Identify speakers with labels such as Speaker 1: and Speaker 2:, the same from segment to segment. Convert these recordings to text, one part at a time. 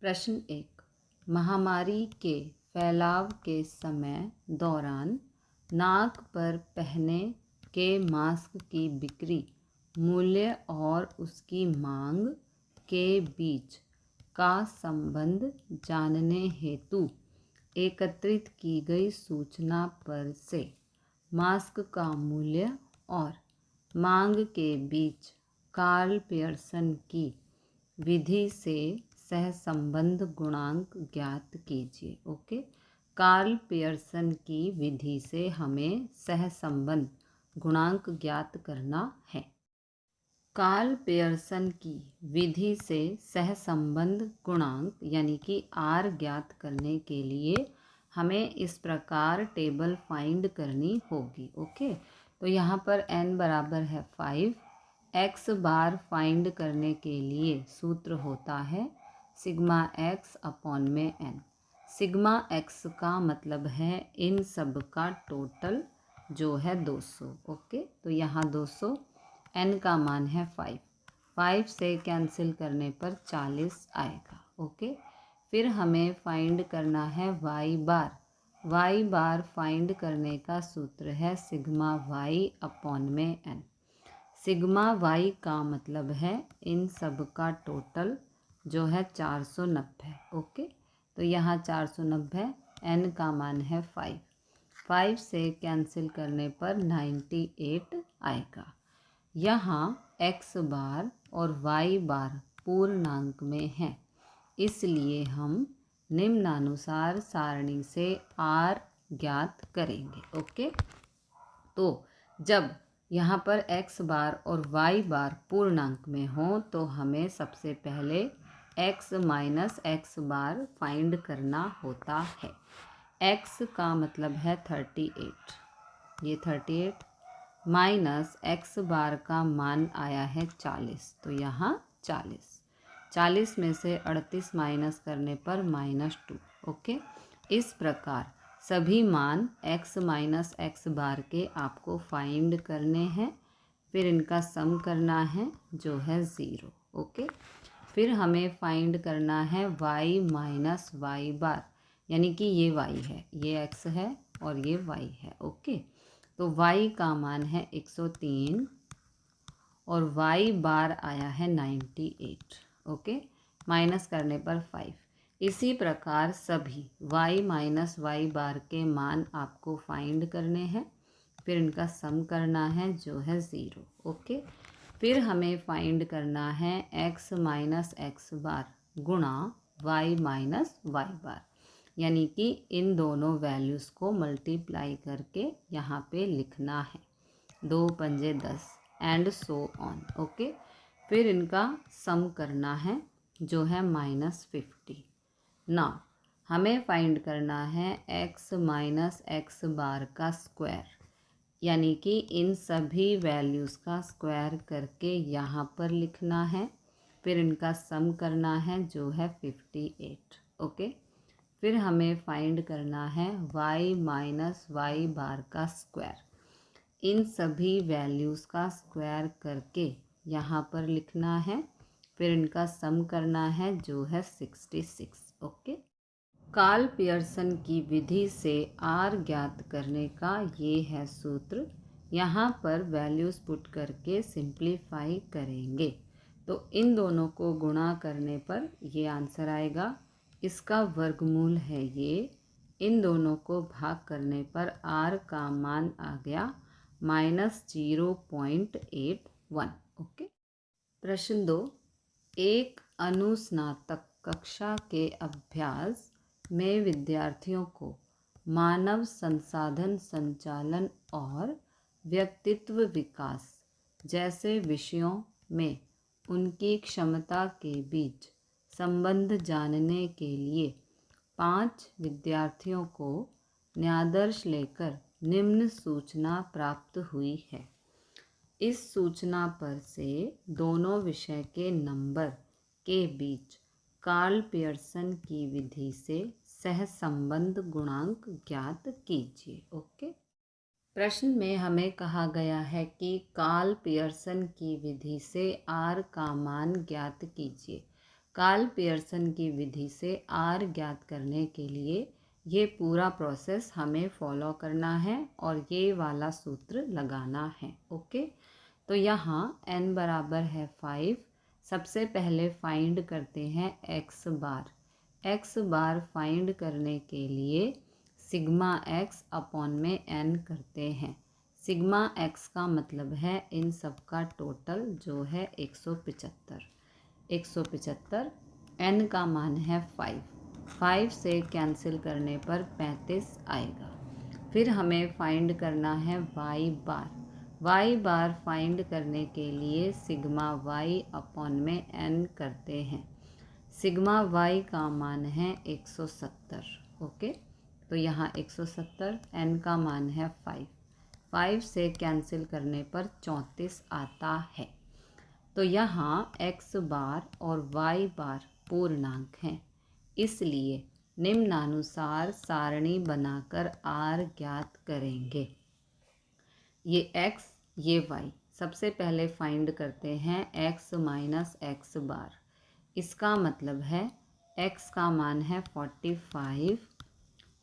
Speaker 1: प्रश्न 1। महामारी के फैलाव के समय दौरान नाक पर पहने के मास्क की बिक्री मूल्य और उसकी मांग के बीच का संबंध जानने हेतु एकत्रित की गई सूचना पर से मास्क का मूल्य और मांग के बीच कार्ल पियर्सन की विधि से सहसंबंध गुणांक ज्ञात कीजिए। ओके, कार्ल पियर्सन की विधि से हमें सहसंबंध गुणांक ज्ञात करना है। कार्ल पियर्सन की विधि से सहसंबंध गुणांक यानी कि आर ज्ञात करने के लिए हमें इस प्रकार टेबल फाइंड करनी होगी। ओके, तो यहाँ पर n बराबर है 5। x बार फाइंड करने के लिए सूत्र होता है सिग्मा x अपॉन में n। सिग्मा x का मतलब है इन सब का टोटल जो है 200। ओके, तो यहाँ 200, n का मान है 5। 5 से कैंसिल करने पर 40 आएगा। ओके, फिर हमें फाइंड करना है y बार। y बार फाइंड करने का सूत्र है सिग्मा y अपॉन में n। सिग्मा y का मतलब है इन सब का टोटल जो है 490। ओके, तो यहाँ 490, n का मान है 5। 5 से कैंसिल करने पर 98 आएगा। यहाँ x बार और y बार पूर्णांक में है, इसलिए हम निम्नानुसार सारणी से r ज्ञात करेंगे। ओके, तो जब यहाँ पर x बार और y बार पूर्णांक में हो तो हमें सबसे पहले x माइनस x बार फाइंड करना होता है। x का मतलब है 38, ये 38 माइनस x बार का मान आया है 40, तो यहाँ 40 में से 38 माइनस करने पर -2। ओके, इस प्रकार सभी मान x माइनस x बार के आपको फाइंड करने हैं, फिर इनका सम करना है जो है 0। ओके, फिर हमें फाइंड करना है y माइनस y बार, यानी कि ये y है, ये x है और ये y है। ओके, तो y का मान है 103 और y बार आया है 98। ओके, माइनस करने पर 5। इसी प्रकार सभी y माइनस y बार के मान आपको फाइंड करने हैं, फिर इनका सम करना है जो है 0। ओके, फिर हमें फाइंड करना है x माइनस x बार गुणा y माइनस y बार, यानी कि इन दोनों वैल्यूज़ को मल्टीप्लाई करके यहाँ पे लिखना है। 2 पंजे 10 एंड सो ऑन। ओके, फिर इनका सम करना है जो है -50। ना हमें फाइंड करना है x माइनस x बार का स्क्वायर, यानी कि इन सभी वैल्यूज़ का स्क्वायर करके यहाँ पर लिखना है, फिर इनका सम करना है जो है 58। ओके, फिर हमें फाइंड करना है y माइनस y बार का स्क्वायर, इन सभी वैल्यूज़ का स्क्वायर करके यहाँ पर लिखना है, फिर इनका सम करना है जो है 66। ओके, कार्ल पियर्सन की विधि से r ज्ञात करने का ये है सूत्र। यहाँ पर वैल्यूज़ पुट करके सिंप्लीफाई करेंगे तो इन दोनों को गुणा करने पर ये आंसर आएगा। इसका वर्गमूल है ये, इन दोनों को भाग करने पर r का मान आ गया -0.81। ओके, प्रश्न 2। एक अनुस्नातक कक्षा के अभ्यास में विद्यार्थियों को मानव संसाधन संचालन और व्यक्तित्व विकास जैसे विषयों में उनकी क्षमता के बीच संबंध जानने के लिए 5 विद्यार्थियों को न्यादर्श लेकर निम्न सूचना प्राप्त हुई है। इस सूचना पर से दोनों विषय के नंबर के बीच कार्ल पियर्सन की विधि से सहसंबंध गुणांक ज्ञात कीजिए। ओके, प्रश्न में हमें कहा गया है कि कार्ल पियर्सन की विधि से r का मान ज्ञात कीजिए। कार्ल पियर्सन की विधि से r ज्ञात करने के लिए ये पूरा प्रोसेस हमें फॉलो करना है और ये वाला सूत्र लगाना है। ओके, तो यहाँ n बराबर है 5। सबसे पहले फाइंड करते हैं x बार। x बार फाइंड करने के लिए सिग्मा x अपॉन में n करते हैं। सिग्मा x का मतलब है इन सब का टोटल जो है 175। 175 n का मान है 5 से कैंसिल करने पर 35 आएगा। फिर हमें फाइंड करना है y बार। y बार फाइंड करने के लिए सिग्मा y अपॉन में n करते हैं। सिग्मा y का मान है 170। ओके, तो यहाँ 170 n का मान है 5 से कैंसिल करने पर 34 आता है। तो यहाँ x बार और y बार पूर्णांक हैं, इसलिए निम्नानुसार सारणी बनाकर r ज्ञात करेंगे। ये x ये y। सबसे पहले फाइंड करते हैं x माइनस एक्स बार। इसका मतलब है x का मान है 45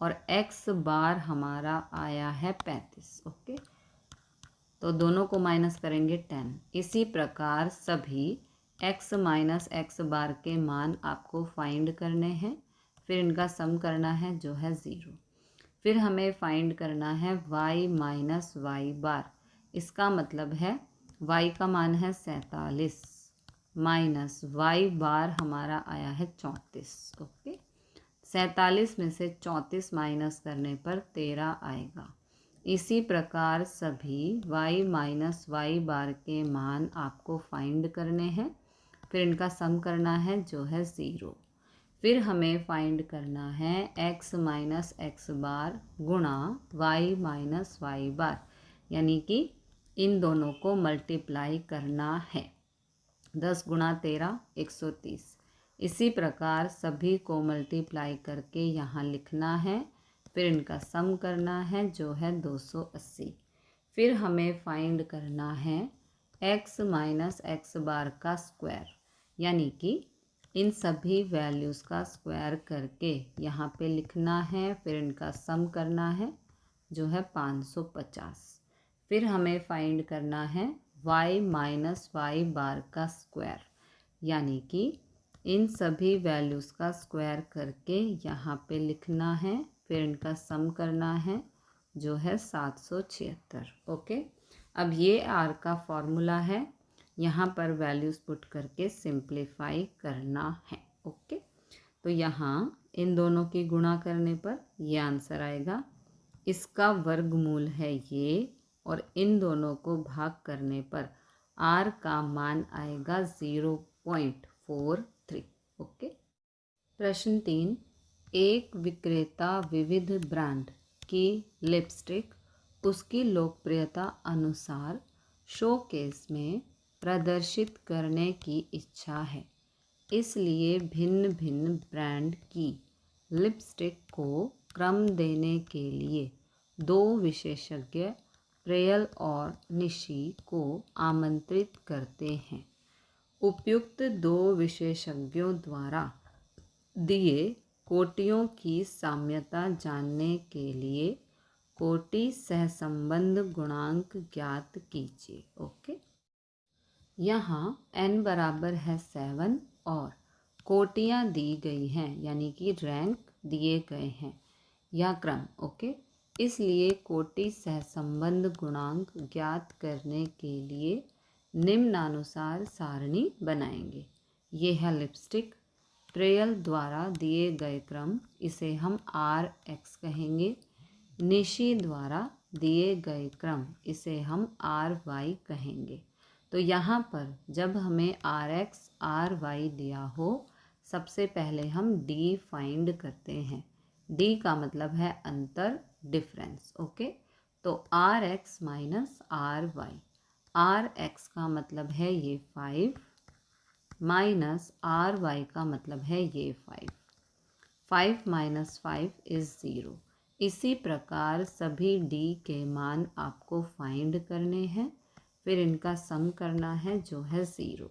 Speaker 1: और x बार हमारा आया है 35। ओके, तो दोनों को माइनस करेंगे 10। इसी प्रकार सभी x माइनस एक्स बार के मान आपको फाइंड करने हैं, फिर इनका सम करना है जो है 0। फिर हमें फाइंड करना है y माइनस वाई बार। इसका मतलब है y का मान है 47 माइनस y बार हमारा आया है 34। ओके, 47 में से 34 माइनस करने पर 13 आएगा। इसी प्रकार सभी y माइनस वाई बार के मान आपको फाइंड करने हैं, फिर इनका सम करना है जो है 0। फिर हमें फाइंड करना है x माइनस एक्स बार गुणा y माइनस वाई बार, यानी कि इन दोनों को मल्टीप्लाई करना है। 10 गुणा 13 130। इसी प्रकार सभी को मल्टीप्लाई करके यहाँ लिखना है, फिर इनका सम करना है जो है 280। फिर हमें फाइंड करना है x माइनस एक्स बार का स्क्वायर, यानी कि इन सभी वैल्यूज़ का स्क्वायर करके यहाँ पे लिखना है, फिर इनका सम करना है जो है 550। फिर हमें फाइंड करना है y माइनस वाई बार का स्क्वायर, यानी कि इन सभी वैल्यूज़ का स्क्वायर करके यहाँ पे लिखना है, फिर इनका सम करना है जो है 776। ओके, अब ये r का फॉर्मूला है, यहाँ पर वैल्यूज़ पुट करके सिंप्लीफाई करना है। ओके, तो यहाँ इन दोनों की गुणा करने पर ये आंसर आएगा। इसका वर्गमूल है ये, और इन दोनों को भाग करने पर r का मान आएगा 0.43। ओके, प्रश्न 3। एक विक्रेता विविध ब्रांड की लिपस्टिक उसकी लोकप्रियता अनुसार शोकेस में प्रदर्शित करने की इच्छा है, इसलिए भिन्न भिन्न ब्रांड की लिपस्टिक को क्रम देने के लिए 2 विशेषज्ञ प्रेयल और निशी को आमंत्रित करते हैं। उपयुक्त 2 विशेषज्ञों द्वारा दिए कोटियों की साम्यता जानने के लिए कोटि सहसंबंध गुणांक ज्ञात कीजिए। ओके, यहाँ n बराबर है 7 और कोटियाँ दी गई हैं, यानी कि रैंक दिए गए हैं या क्रम। ओके, इसलिए कोटि सहसंबंध गुणांक ज्ञात करने के लिए निम्नानुसार सारणी बनाएंगे। ये है लिपस्टिक, प्रेयल द्वारा दिए गए क्रम, इसे हम RX कहेंगे। निशी द्वारा दिए गए क्रम, इसे हम RY कहेंगे। तो यहाँ पर जब हमें RX RY दिया हो, सबसे पहले हम D फाइंड करते हैं। D का मतलब है अंतर, डिफरेंस। ओके, तो RX माइनस RY। RX का मतलब है ये 5 माइनस RY का मतलब है ये 5। 5 माइनस 5 इज़ 0। इसी प्रकार सभी D के मान आपको फाइंड करने हैं, फिर इनका सम करना है जो है 0।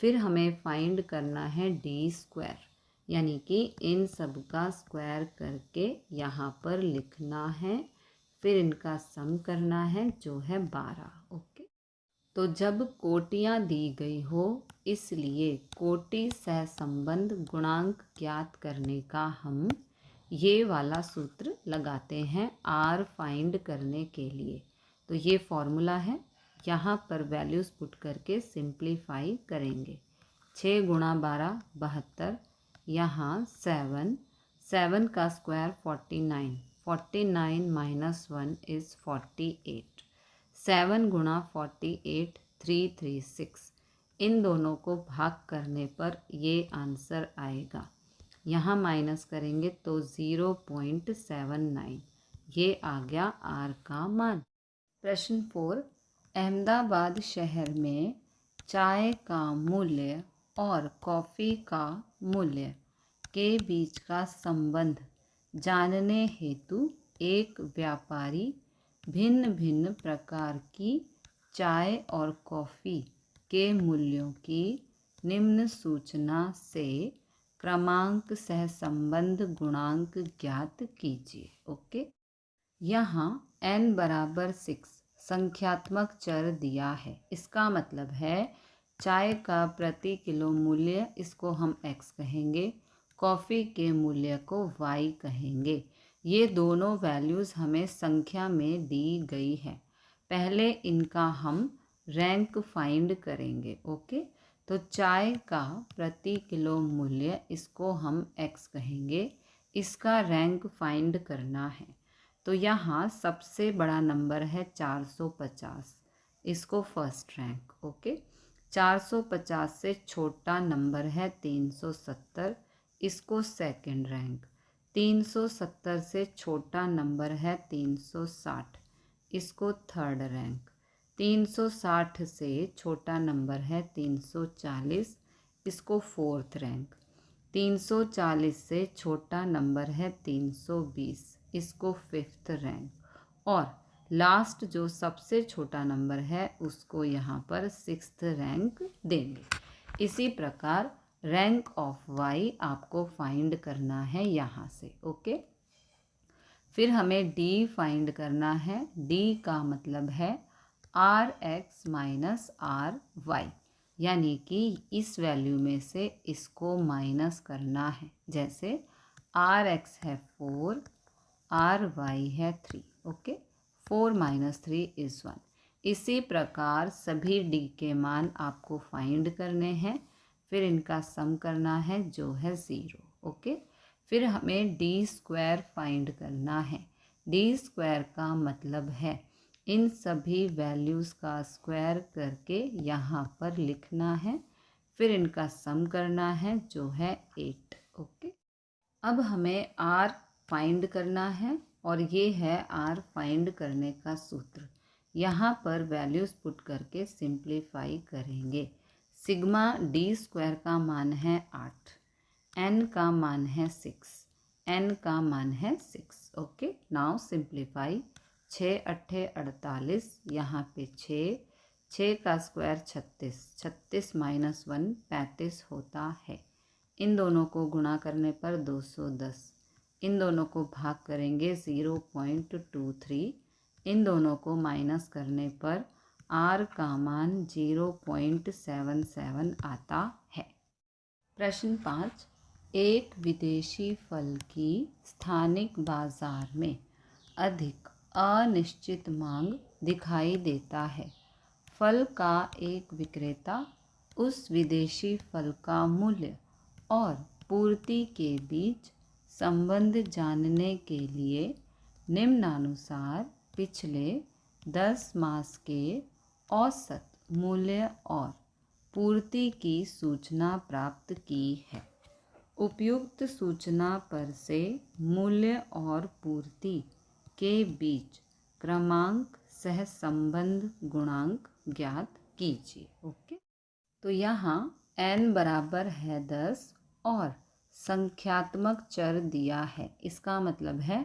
Speaker 1: फिर हमें फाइंड करना है डी स्क्वायर, यानी कि इन सब का स्क्वायर करके यहाँ पर लिखना है, फिर इनका सम करना है जो है 12। ओके, तो जब कोटियाँ दी गई हो, इसलिए कोटि सहसंबंध गुणांक ज्ञात करने का हम ये वाला सूत्र लगाते हैं आर फाइंड करने के लिए। तो ये फॉर्मूला है, यहाँ पर वैल्यूज़ पुट करके सिंप्लीफाई करेंगे। 6 गुणा 12 72, यहाँ 7 का स्क्वायर 49, 49 माइनस 1 इज़ 48, 7 गुणा 48 336। इन दोनों को भाग करने पर ये आंसर आएगा। यहाँ माइनस करेंगे तो 0.79, ये आ गया आर का मान। प्रश्न 4, अहमदाबाद शहर में चाय का मूल्य और कॉफ़ी का मूल्य के बीच का संबंध जानने हेतु एक व्यापारी भिन्न भिन्न प्रकार की चाय और कॉफ़ी के मूल्यों की निम्न सूचना से क्रमांक सहसंबंध गुणांक ज्ञात कीजिए। ओके, यहाँ n बराबर 6 संख्यात्मक चर दिया है। इसका मतलब है चाय का प्रति किलो मूल्य, इसको हम x कहेंगे, कॉफ़ी के मूल्य को y कहेंगे। ये दोनों वैल्यूज़ हमें संख्या में दी गई है। पहले इनका हम रैंक फाइंड करेंगे। ओके, तो चाय का प्रति किलो मूल्य, इसको हम x कहेंगे, इसका रैंक फाइंड करना है। तो यहाँ सबसे बड़ा नंबर है 450, इसको फर्स्ट रैंक। ओके, 450 से छोटा नंबर है 370, इसको सेकंड रैंक। 370 से छोटा नंबर है 360, इसको थर्ड रैंक। 360 से छोटा नंबर है 340, इसको फोर्थ रैंक। 340 से छोटा नंबर है 320, इसको फिफ्थ रैंक। और लास्ट जो सबसे छोटा नंबर है उसको यहाँ पर सिक्स्थ रैंक देंगे। इसी प्रकार रैंक ऑफ वाई आपको फाइंड करना है यहाँ से। ओके, फिर हमें डी फाइंड करना है। डी का मतलब है R X minus R Y, यानी कि इस वैल्यू में से इसको माइनस करना है। जैसे आर एक्स है 4, आर वाई है 3। Okay, 4 minus 3 is 1। इसी प्रकार सभी डी के मान आपको फाइंड करने हैं, फिर इनका सम करना है जो है 0। ओके, फिर हमें डी स्क्वायर फाइंड करना है। डी स्क्वायर का मतलब है इन सभी वैल्यूज़ का स्क्वायर करके यहाँ पर लिखना है, फिर इनका सम करना है जो है 8। ओके, अब हमें आर फाइंड करना है और ये है आर फाइंड करने का सूत्र। यहाँ पर वैल्यूज़ पुट करके सिंप्लीफाई करेंगे। सिग्मा डी स्क्वायर का मान है 8, n का मान है 6, n का मान है 6। Okay, now simplify. 6 अट्ठे 48, यहाँ पे 6 का स्क्वायर 36, 36 माइनस 1 35 होता है। इन दोनों को गुणा करने पर 210, इन दोनों को भाग करेंगे 0.23, इन दोनों को माइनस करने पर r का मान 0.77 आता है। प्रश्न 5, एक विदेशी फल की स्थानिक बाजार में अधिक अनिश्चित मांग दिखाई देता है। फल का एक विक्रेता उस विदेशी फल का मूल्य और पूर्ति के बीच संबंध जानने के लिए निम्नानुसार पिछले 10 मास के औसत मूल्य और पूर्ति की सूचना प्राप्त की है। उपयुक्त सूचना पर से मूल्य और पूर्ति के बीच क्रमांक सहसंबंध गुणांक ज्ञात कीजिए। ओके, तो यहाँ n बराबर है 10 और संख्यात्मक चर दिया है। इसका मतलब है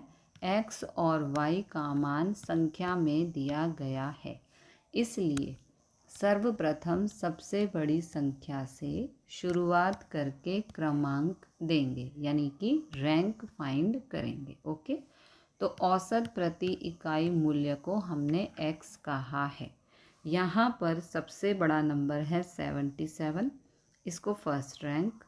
Speaker 1: x और y का मान संख्या में दिया गया है, इसलिए सर्वप्रथम सबसे बड़ी संख्या से शुरुआत करके क्रमांक देंगे, यानी कि रैंक फाइंड करेंगे। ओके, तो औसत प्रति इकाई मूल्य को हमने x कहा है। यहाँ पर सबसे बड़ा नंबर है 77, इसको फर्स्ट रैंक।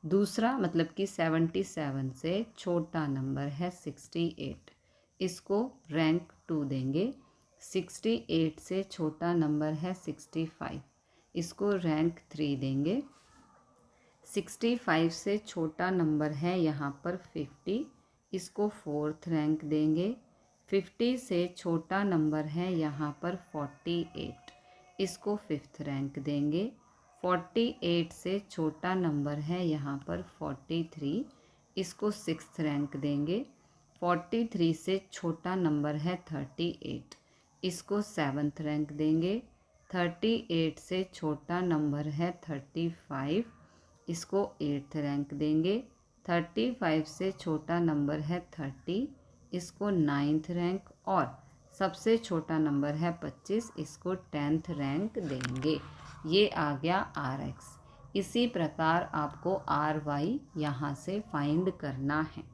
Speaker 1: दूसरा मतलब कि 77 से छोटा नंबर है 68, इसको रैंक 2 देंगे। 68 से छोटा नंबर है 65, इसको रैंक 3 देंगे। 65 से छोटा नंबर है यहाँ पर 50, इसको फोर्थ रैंक देंगे। 50 से छोटा नंबर है यहाँ पर 48, इसको फिफ्थ रैंक देंगे। 48 से छोटा नंबर है यहाँ पर 43, इसको सिक्स्थ रैंक देंगे। 43 से छोटा नंबर है 38, इसको सेवन्थ रैंक देंगे। 38 से छोटा नंबर है 35, इसको एट्थ रैंक देंगे। 35 से छोटा नंबर है 30, इसको नाइन्थ रैंक। और सबसे छोटा नंबर है 25, इसको 10th रैंक देंगे। ये आ गया RX। इसी प्रकार आपको RY यहाँ से फाइंड करना है।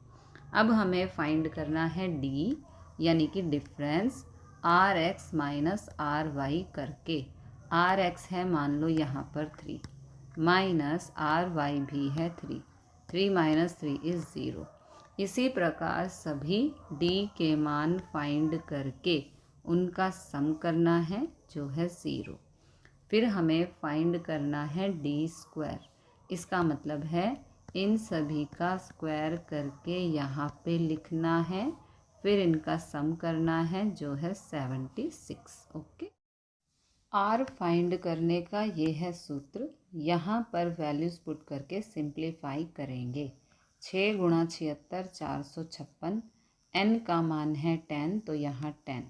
Speaker 1: अब हमें फाइंड करना है D, यानी कि डिफरेंस RX माइनस RY करके। RX है मान लो यहाँ पर 3, माइनस RY भी है 3, 3 माइनस 3 इज़ 0। इसी प्रकार सभी D के मान फाइंड करके उनका सम करना है जो है 0। फिर हमें फाइंड करना है D स्क्वायर। इसका मतलब है इन सभी का स्क्वायर करके यहाँ पे लिखना है, फिर इनका सम करना है जो है 76। ओके, R फाइंड करने का ये है सूत्र। यहाँ पर वैल्यूज़ पुट करके सिंप्लीफाई करेंगे। 6 गुणा 76 456, n का मान है 10, तो यहाँ 10,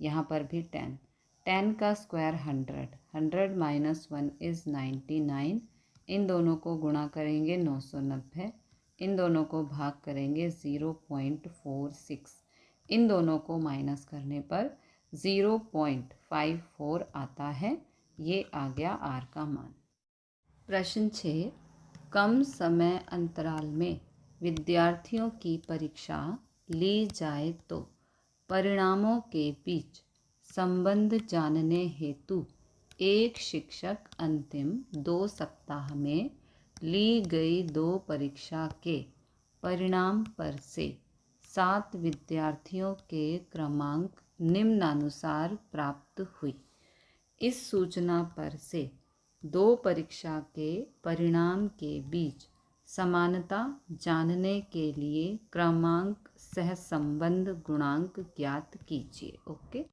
Speaker 1: यहाँ पर भी 10। 10 का स्क्वायर 100, 100 माइनस 1 इज़ 99। इन दोनों को गुणा करेंगे 990, इन दोनों को भाग करेंगे 0.46, इन दोनों को माइनस करने पर 0.54 आता है। ये आ गया R का मान। प्रश्न 6, कम समय अंतराल में विद्यार्थियों की परीक्षा ली जाए तो परिणामों के बीच संबंध जानने हेतु एक शिक्षक अंतिम 2 सप्ताह में ली गई 2 परीक्षा के परिणाम पर से 7 विद्यार्थियों के क्रमांक निम्नानुसार प्राप्त हुई। इस सूचना पर से 2 परीक्षा के परिणाम के बीच समानता जानने के लिए क्रमांक सहसंबंध गुणांक ज्ञात कीजिए। ओके,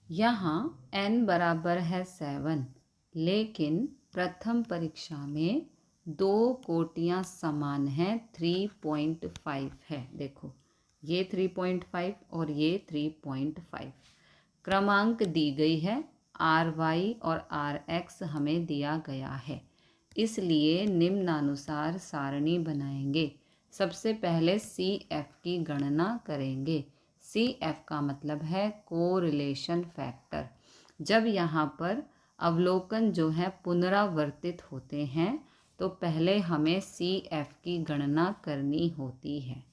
Speaker 1: यहाँ n बराबर है 7, लेकिन प्रथम परीक्षा में 2 कोटियाँ समान हैं, 3.5 है। देखो ये 3.5 और ये 3.5। क्रमांक दी गई है, RY और RX हमें दिया गया है, इसलिए निम्नानुसार सारणी बनाएंगे। सबसे पहले CF की गणना करेंगे। CF का मतलब है कोरिलेशन फैक्टर। जब यहाँ पर अवलोकन जो है पुनरावर्तित होते हैं तो पहले हमें CF की गणना करनी होती है।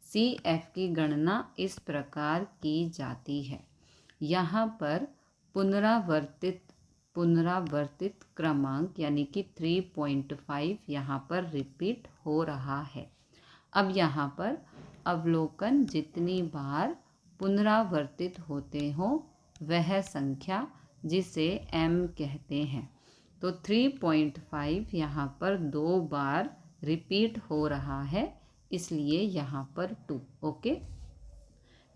Speaker 1: CF की गणना इस प्रकार की जाती है। यहाँ पर पुनरावर्तित क्रमांक यानी कि 3.5 यहाँ पर रिपीट हो रहा है। अब यहाँ पर अवलोकन जितनी बार पुनरावर्तित होते हो वह संख्या जिसे m कहते हैं, तो 3.5 यहाँ पर 2 बार रिपीट हो रहा है, इसलिए यहाँ पर 2। ओके,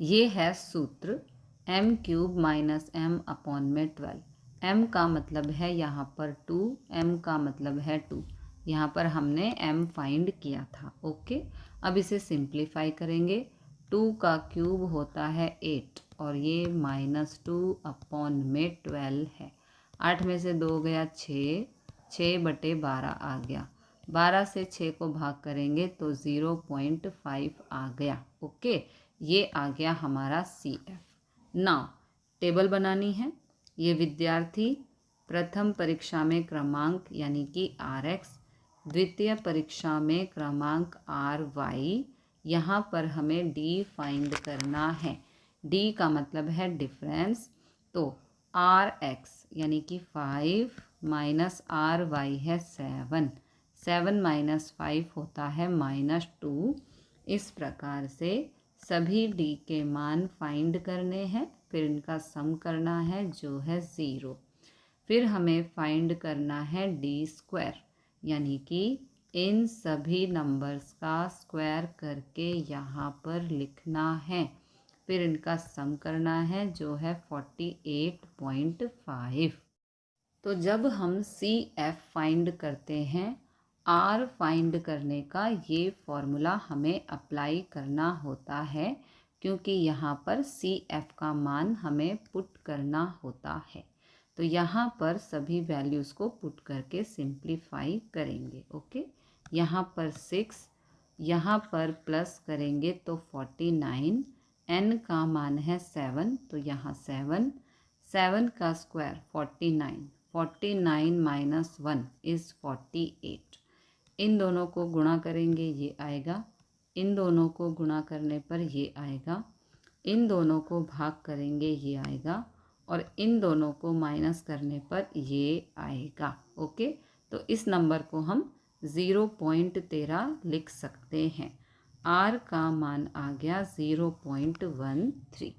Speaker 1: ये है सूत्र m³ माइनस m अपॉन में 12। m का मतलब है यहाँ पर 2, m का मतलब है 2। यहाँ पर हमने m फाइंड किया था। ओके, अब इसे सिंप्लीफाई करेंगे। 2 का क्यूब होता है 8 और ये -2 अपॉन में 12 है। 8 में से 2 गया 6, 6/12 आ गया। 12 से 6 को भाग करेंगे तो 0.5 आ गया। ओके, ये आ गया हमारा CF। नाउ टेबल बनानी है। ये विद्यार्थी प्रथम परीक्षा में क्रमांक यानी कि RX, द्वितीय परीक्षा में क्रमांक RY। यहाँ पर हमें D फाइंड करना है। D का मतलब है डिफरेंस, तो RX यानी कि 5 माइनस RY है 7, 7 माइनस 5 होता है -2। इस प्रकार से सभी D के मान फाइंड करने हैं, फिर इनका सम करना है जो है 0। फिर हमें फाइंड करना है D² यानी कि इन सभी नंबर्स का स्क्वायर करके यहाँ पर लिखना है, फिर इनका सम करना है जो है 48.5। तो जब हम CF फाइंड करते हैं, R फाइंड करने का ये फॉर्मूला हमें अप्लाई करना होता है, क्योंकि यहाँ पर CF का मान हमें पुट करना होता है। तो यहाँ पर सभी वैल्यूज़ को पुट करके सिंप्लीफाई करेंगे। ओके, यहाँ पर 6, यहाँ पर प्लस करेंगे तो 49, n का मान है 7 तो यहाँ 7, 7 का स्क्वायर 49, 49 माइनस 1 इज़ 48। इन दोनों को गुणा करेंगे ये आएगा, इन दोनों को गुणा करने पर ये आएगा, इन दोनों को भाग करेंगे ये आएगा, और इन दोनों को माइनस करने पर ये आएगा। ओके, तो इस नंबर को हम 0.13 लिख सकते हैं। R का मान आ गया 0.13।